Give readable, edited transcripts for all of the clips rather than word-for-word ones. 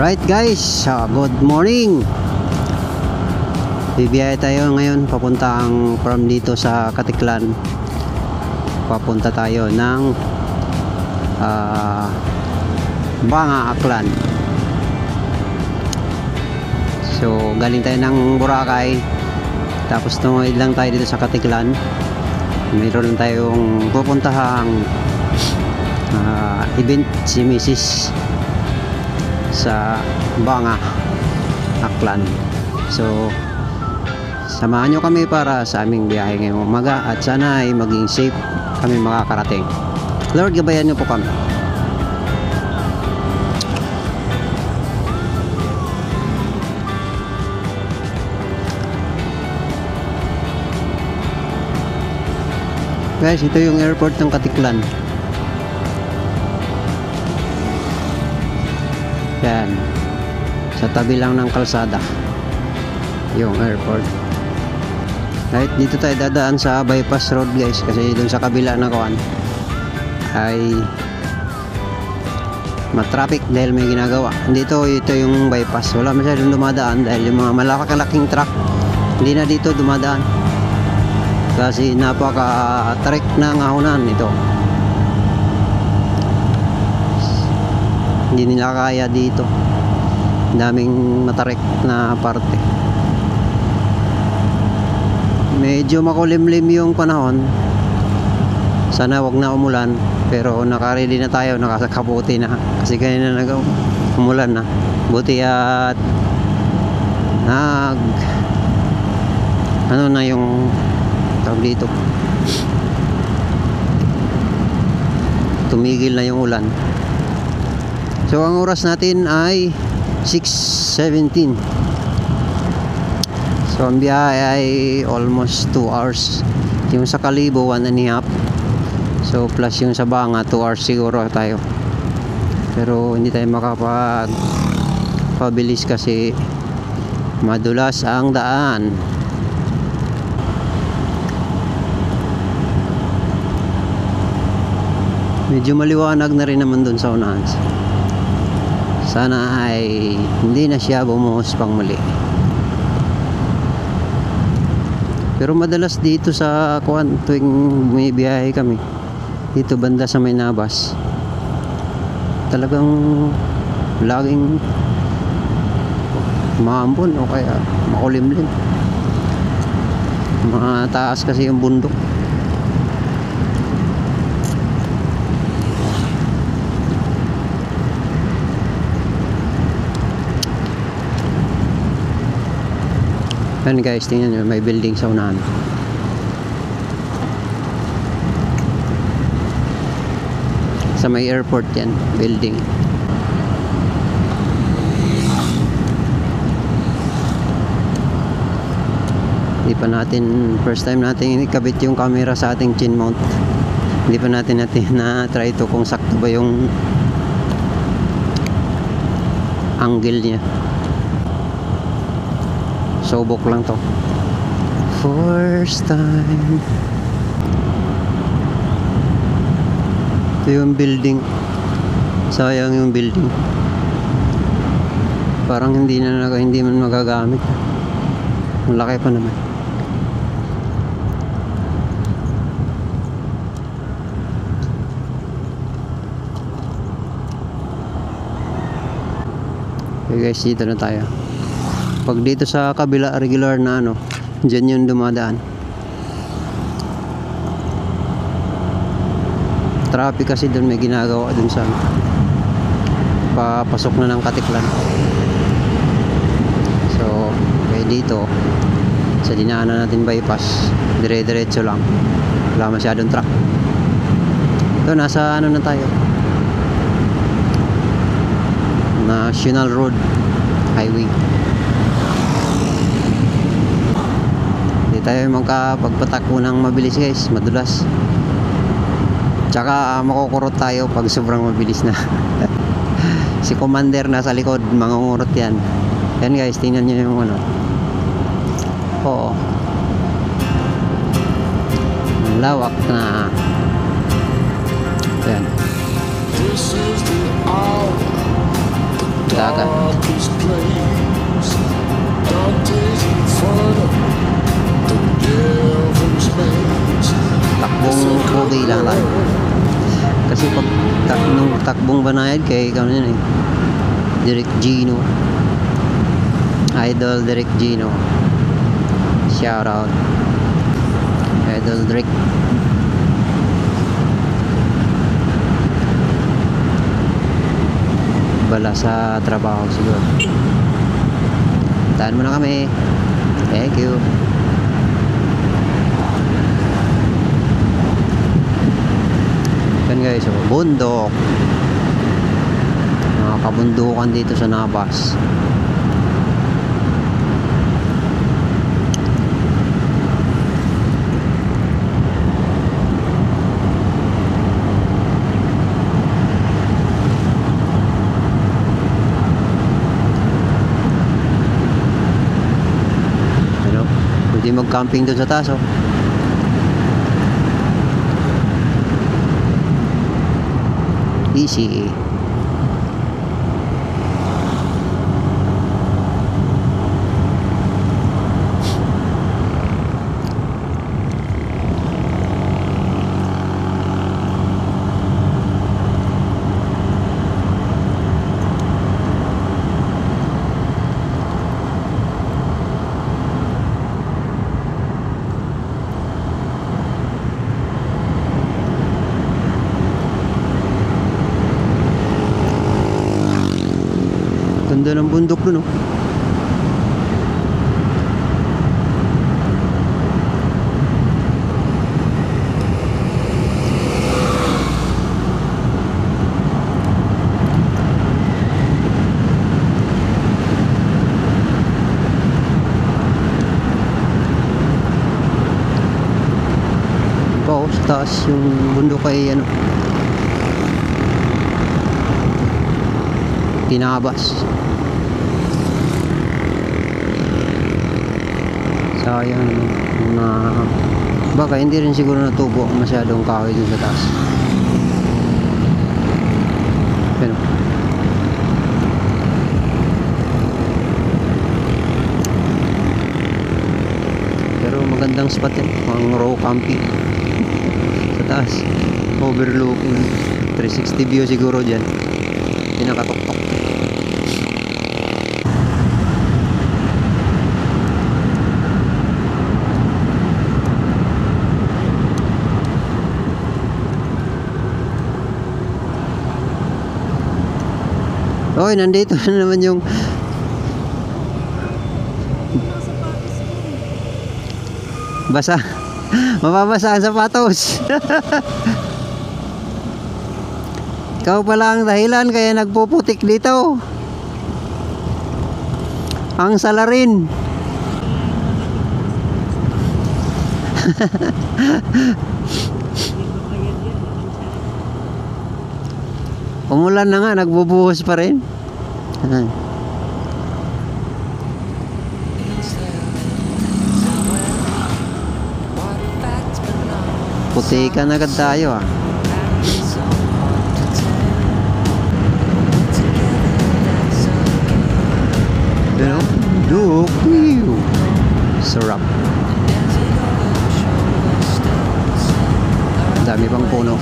Alright guys, good morning. Bibiyahe tayo ngayon papuntang from dito sa Katiklan. Papunta tayo ng Banga, Aklan. So galing tayo ng Boracay, tapos tungod lang tayo dito sa Katiklan. Mayroon tayong pupuntahang event si Mrs. sa Banga, Aklan. So samahan nyo kami para sa aming biyahe ngayong umaga, at sana ay maging safe kami makakarating. Lord, gabayan nyo po kami. Guys, ito yung airport ng Katiklan. Yan, sa tabi lang ng kalsada yung airport. Right, dito tayo dadaan sa bypass road guys, kasi dun sa kabila na kuan ay matraffic dahil may ginagawa. Dito, ito yung bypass, wala masyadong dumadaan dahil yung mga malalaking truck hindi na dito dumadaan kasi napaka-trek na ngahunan ito. Hindi nila kaya dito, daming matarek na parte. Medyo makulimlim yung panahon, sana wag na umulan, pero nakaready na tayo, nakakabuti na kasi kanina umulan na. Buti at ano na yung tawag dito, tumigil na yung ulan. So ang oras natin ay 6:17. So ang biyahe ay almost 2 hours. Yung sa Kalibo 1.5. So plus yung sa Banga 2 hours siguro tayo. Pero hindi tayo makapag-pabilis kasi madulas ang daan. Medyo maliwanag na rin naman dun sa unahan. Sana ay hindi na siya bumuhos pang muli. Pero madalas dito sa kuan, tuwing may biyahe kami dito banda sa may Nabas, talagang laging maambon o kaya makulimlim. Mataas kasi yung bundok. Yan guys, tingnan nyo, may building sa unahan. Sa may airport yan, building. Hindi pa natin, first time natin ikabit yung camera sa ating chin mount. Hindi pa natin na-try to kung sakto ba yung angle niya. Subok lang to. First time. Ito yung building. Sayang yung building. Parang hindi man magagamit. Ang laki pa naman. Okay guys, dito na tayo. Pag dito sa kabila regular na dyan yung dumadaan. Traffic kasi doon, may ginagawa dun sa papasok na ng Katiklan. So okay, dito sa dinaanan natin bypass, dire-diretso lang, wala masyadong truck. Ito, nasa na tayo, National Road Highway. Tayo magkapagpatakbo ng mabilis guys, madulas. Tsaka makukurot tayo pag sobrang mabilis na. Si Commander nasa likod, mangungurot yan. Yan guys, tingnan nyo yung Oo, lawak na. Yan. This is the hour. dagat. Darkest place, dark days in front of me, the devil's maze. Takbong pogi lang tayo. Kasi pag nung takbong banayad kay ikaw na yun eh. Direk Gino. Idol Direk Gino. Shout out. Idol Direk. Bala sa trabaho siguro. Taan mo na kami. Thank you. Yan guys, so, bundok. Mga kabundukan dito sa Navas. Pwede mag-camping doon sa taas, oh. Easy. Ganda ng bundok dun, oh. Pa, oh, sa taas yung bundok ay ano, Tinabas. Sayang na baka hindi rin siguro natubo masyadong kahoy dun sa taas. Pero magandang spot yan, pang row camping sa taas, overlooking 360 view siguro dyan, pinakatuktok. Oy, nandito na naman yung basa. Mababasa ang sapatos. Ikaw pala ang dahilan kaya nagpuputik dito. Ang salarin. Umulan na nga, nagbubuhos pa rin. Putikan agad tayo ah. You know? Look, sarap. Dami pang puno.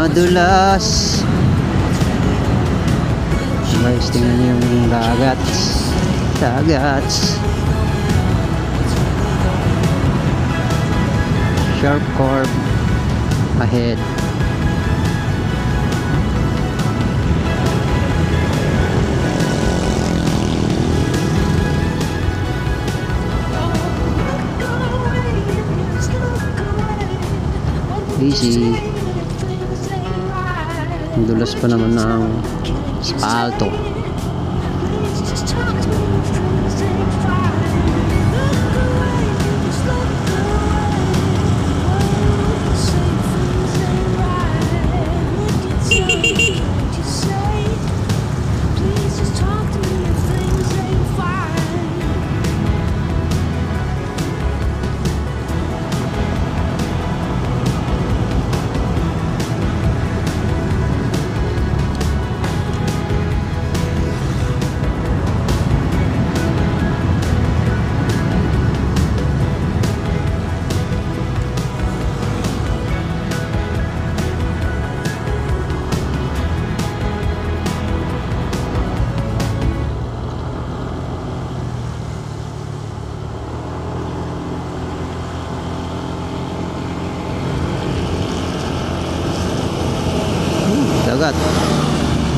madulas. Guys, tingnan niyo yung dagat. Sharp curve ahead. Easy. Dulas pa naman ng asfalto.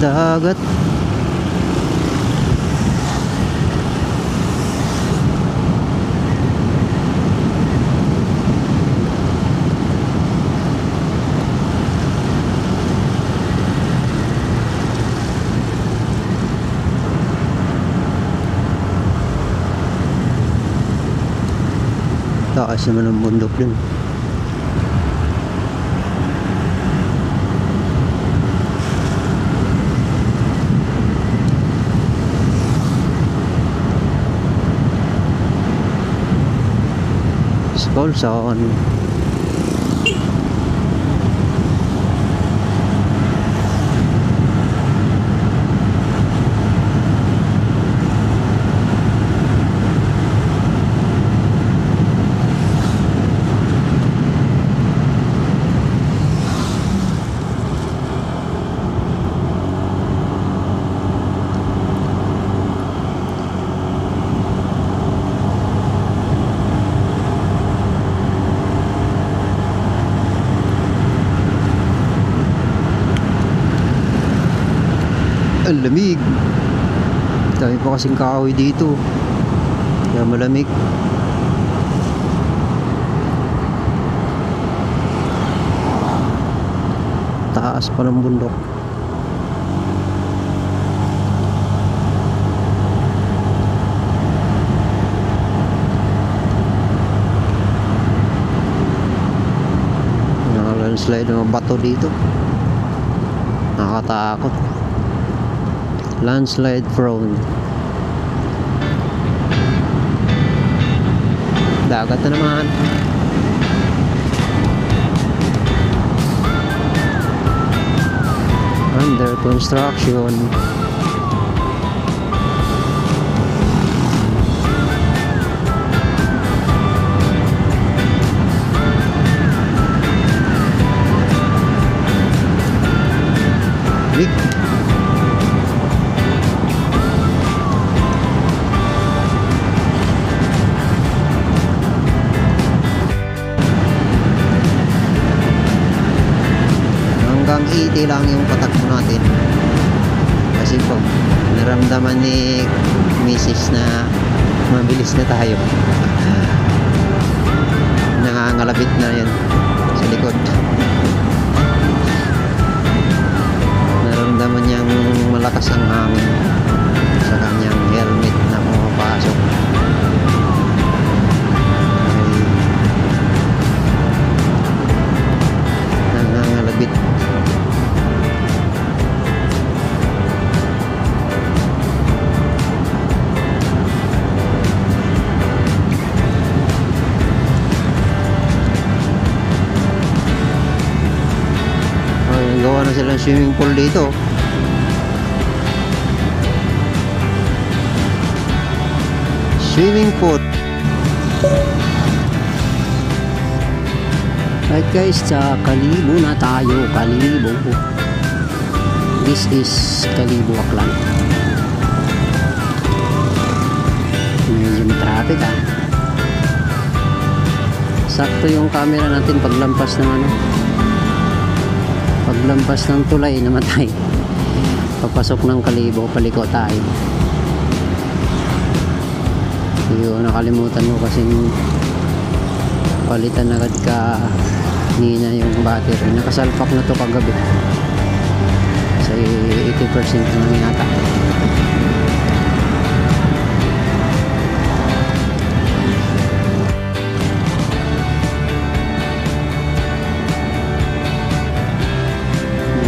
Dagat. Taas naman ang bundok dun. Colson. Ang lamig. Dami pa kasing kahoy dito. Kaya malamig. Taas pa ng bundok. Landslide ng bato dito. Nakakatakot. Landslide prone. Dagat na naman. Under construction. Big. Hanggang 80 lang yung patakbo natin. Kasi pag naramdaman ni Mrs. na mabilis na tayo, nangangalabit na yan sa likod. Naramdaman niyang malakas ang hangin sa kanyang helmet na pumapasok. Nangangalabit. Gawa na silang swimming pool dito. Swimming pool. Right guys, sa Kalibo na tayo. Kalibo. This is Kalibo Aklan. Medyo may traffic ah. Sakto yung camera natin paglampas ng paglampas ng tulay, namatay. Papasok ng Kalibo, paliko tayo. Yun, nakalimutan ko kasing palitan agad ka nina yung battery. Nakasalpak na to kagabi. So 80% na yata.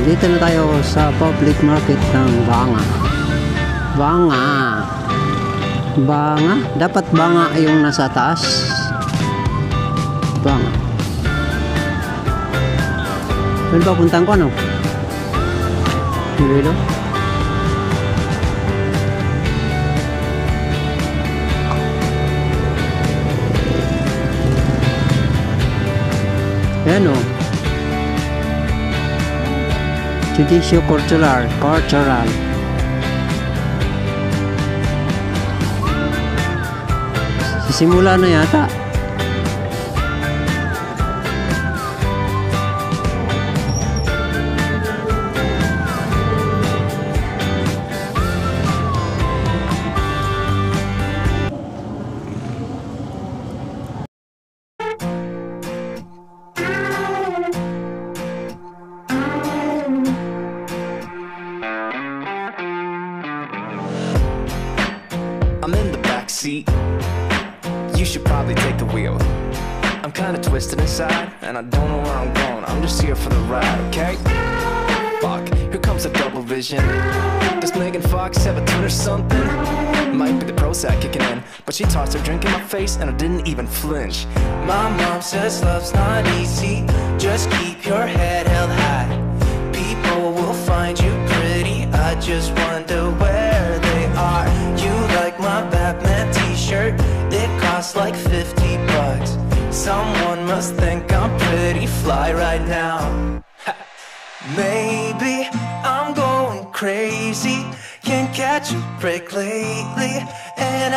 Dito na tayo sa public market ng Banga. Banga? Dapat Banga yung nasa taas. Banga. Ano ba puntahan ko ano? Dito? Ayan o. Judicio Cultural. Sisimula na yata. I'm in the back seat. You should probably take the wheel. I'm kinda twisted inside, and I don't know where I'm going. I'm just here for the ride, okay? Fuck, here comes a double vision. Does Megan Fox have a twin or something? Might be the Prozac kicking in, but she tossed her drink in my face, and I didn't even flinch. My mom says love's not easy. Just keep your head held high. People will find you pretty. I just wonder where they are. You like my Batman t-shirt? It costs like 50 bucks. Someone must think I'm pretty fly right now. Maybe I'm going crazy. Can't catch a break lately, and